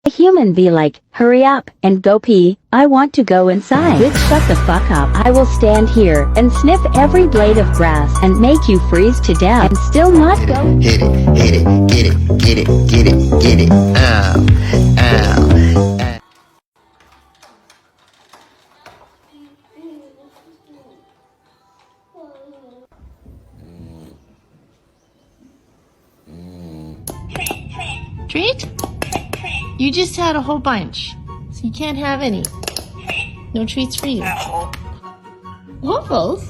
A human be like, hurry up and go pee, I want to go inside. Bitch, shut the fuck up. I will stand here and sniff every blade of grass and make you freeze to death and still not go. Hit it, hit it, get it, get it, get it, get it. Ow, ow. Treat? You just had a whole bunch, so you can't have any. No treats for you. Waffles?